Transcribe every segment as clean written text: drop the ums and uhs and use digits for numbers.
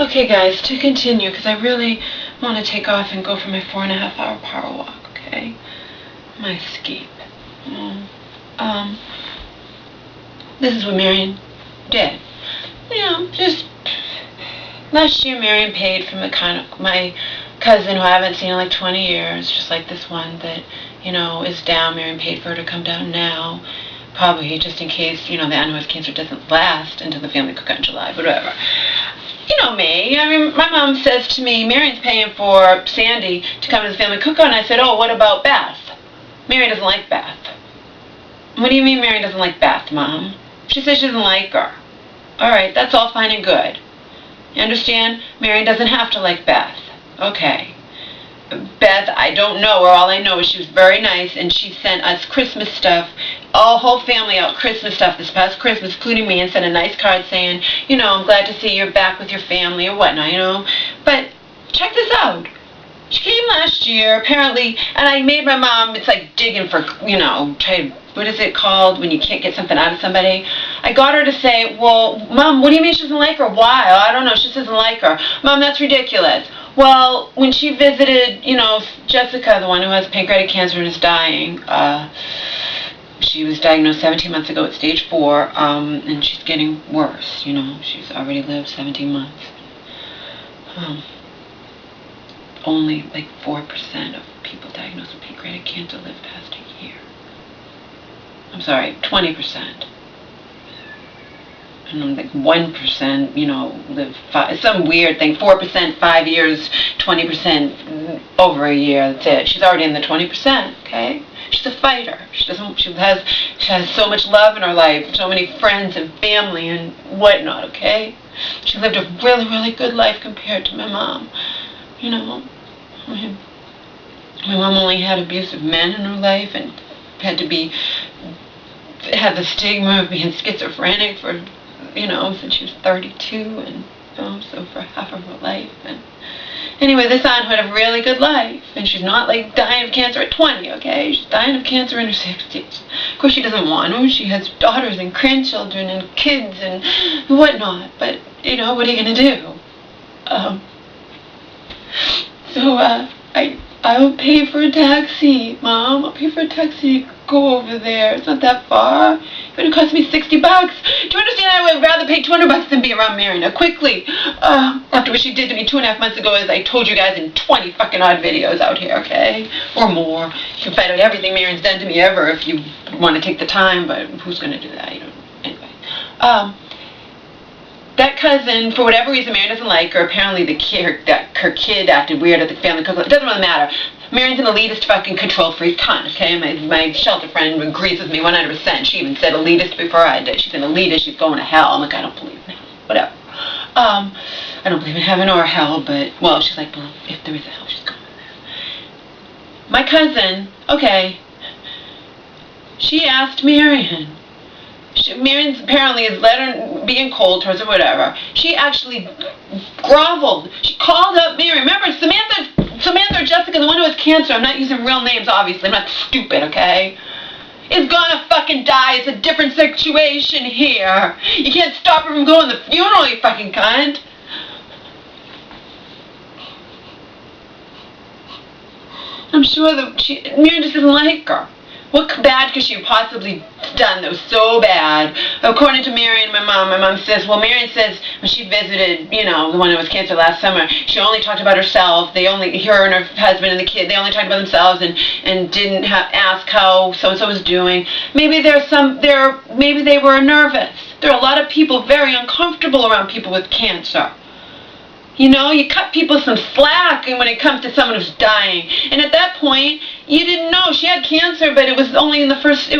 Okay, guys, to continue, because I really want to take off and go for my 4.5-hour power walk, okay? My escape. This is what Marion did. Just last year Marion paid for my cousin who I haven't seen in like 20 years, just like this one that, is down. Marion paid for her to come down now. Probably just in case, the annual cancer doesn't last until the family cookout in July, but whatever. You know me. I mean, my mom says to me, Marion's paying for Sandy to come to the family cookout, and I said, oh, what about Beth? Marion doesn't like Beth. What do you mean Marion doesn't like Beth, Mom? She says she doesn't like her. All right, that's all fine and good. You understand? Marion doesn't have to like Beth. Okay. Beth, I don't know her. All I know is she was very nice, and she sent us Christmas stuff, our whole family out Christmas stuff this past Christmas, including me, and sent a nice card saying, I'm glad to see you're back with your family or whatnot, But check this out. She came last year, apparently, and I made my mom, it's like digging for, what is it called when you can't get something out of somebody? I got her to say, well, Mom, what do you mean she doesn't like her? Why? I don't know, she doesn't like her. Mom, that's ridiculous. Well, when she visited, Jessica, the one who has pancreatic cancer and is dying, she was diagnosed 17 months ago at stage 4, and she's getting worse, She's already lived 17 months. Only like 4% of people diagnosed with pancreatic cancer live past a year. I'm sorry, 20%. And like 1%, live some weird thing. 4%, 5 years, 20% over a year. That's it. She's already in the 20%. Okay, she's a fighter. She has so much love in her life, so many friends and family and whatnot. Okay, she lived a really, really good life compared to my mom. My mom only had abusive men in her life and had the stigma of being schizophrenic for, since she was 32 and so for half of her life. And anyway, this aunt had a really good life, and she's not like dying of cancer at 20, okay? She's dying of cancer in her 60s. Of course, she doesn't want to. She has daughters and grandchildren and kids and whatnot, but, what are you going to do? I'll pay for a taxi, Mom. I'll pay for a taxi to go over there. It's not that far. It's going to cost me $60. Do you understand? I would rather pay $200 than be around Marion. Now, quickly, after what she did to me 2.5 months ago, as I told you guys in 20 fucking odd videos out here, okay? Or more. You can find out everything Marion's done to me ever if you want to take the time, but who's going to do that? Anyway. That cousin, for whatever reason, Marion doesn't like her. Apparently, her kid acted weird at the family cookout. It doesn't really matter. Marion's an elitist, fucking control freak cunt. Okay, my shelter friend agrees with me 100%. She even said elitist before I did. She's an elitist. She's going to hell. I'm like, I don't believe in hell. Whatever. I don't believe in heaven or hell, but she's like, well, if there is a hell, she's going there. My cousin, okay, she asked Marion. Marion apparently is being cold towards her, whatever. She actually groveled. She called up Marion. Remember, Samantha or Jessica, the one who has cancer, I'm not using real names, obviously. I'm not stupid, okay? Is gonna fucking die. It's a different situation here. You can't stop her from going to the funeral, you fucking cunt. I'm sure that Marion just doesn't like her. What bad could she have possibly done that was so bad? According to Marion, my mom says, Marion says when she visited, the one who was cancer last summer, she only talked about herself. Her and her husband and the kid, they only talked about themselves and didn't ask how so-and-so was doing. Maybe maybe they were nervous. There are a lot of people very uncomfortable around people with cancer. You cut people some slack when it comes to someone who's dying. And at that point, you didn't know she had cancer, but it was only in the first,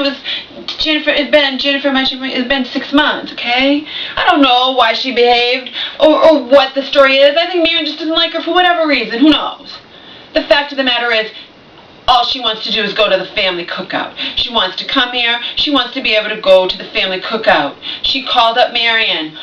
Jennifer mentioned it's been 6 months, okay? I don't know why she behaved or what the story is. I think Marion just doesn't like her for whatever reason. Who knows? The fact of the matter is, all she wants to do is go to the family cookout. She wants to come here. She wants to be able to go to the family cookout. She called up Marion.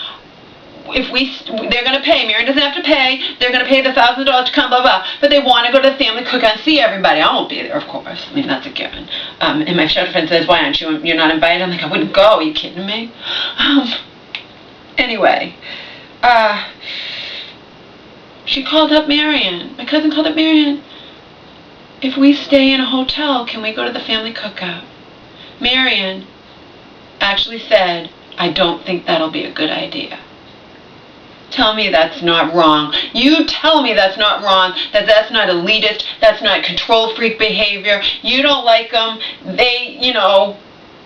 They're going to pay. Marion doesn't have to pay. They're going to pay the $1,000 to come, blah, blah. But they want to go to the family cookout and see everybody. I won't be there, of course. I mean, that's a given. And my shelter friend says, why aren't you're not invited? I'm like, I wouldn't go. Are you kidding me? Anyway. She called up Marion. My cousin called up Marion. If we stay in a hotel, can we go to the family cookout? Marion actually said, I don't think that'll be a good idea. Tell me that's not wrong. You tell me that's not wrong, that that's not elitist, that's not control freak behavior. You don't like them. They,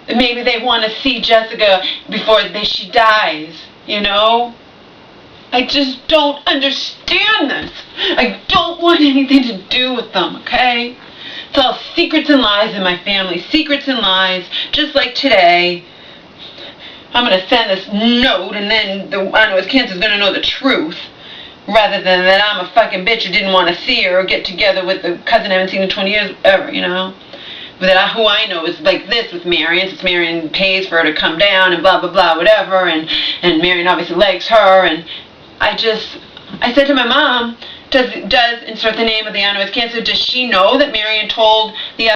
maybe they want to see Jessica before she dies, I just don't understand this. I don't want anything to do with them, okay? It's all secrets and lies in my family. Secrets and lies, just like today. I'm going to send this note, and then the INACCESSIBLE cancer is going to know the truth, rather than that I'm a fucking bitch who didn't want to see her or get together with the cousin I haven't seen in 20 years ever, But who I know is like this with Marion, since Marion pays for her to come down and blah, blah, blah, whatever, and Marion obviously likes her, and I said to my mom, does insert the name of the INACCESSIBLE cancer, does she know that Marion told the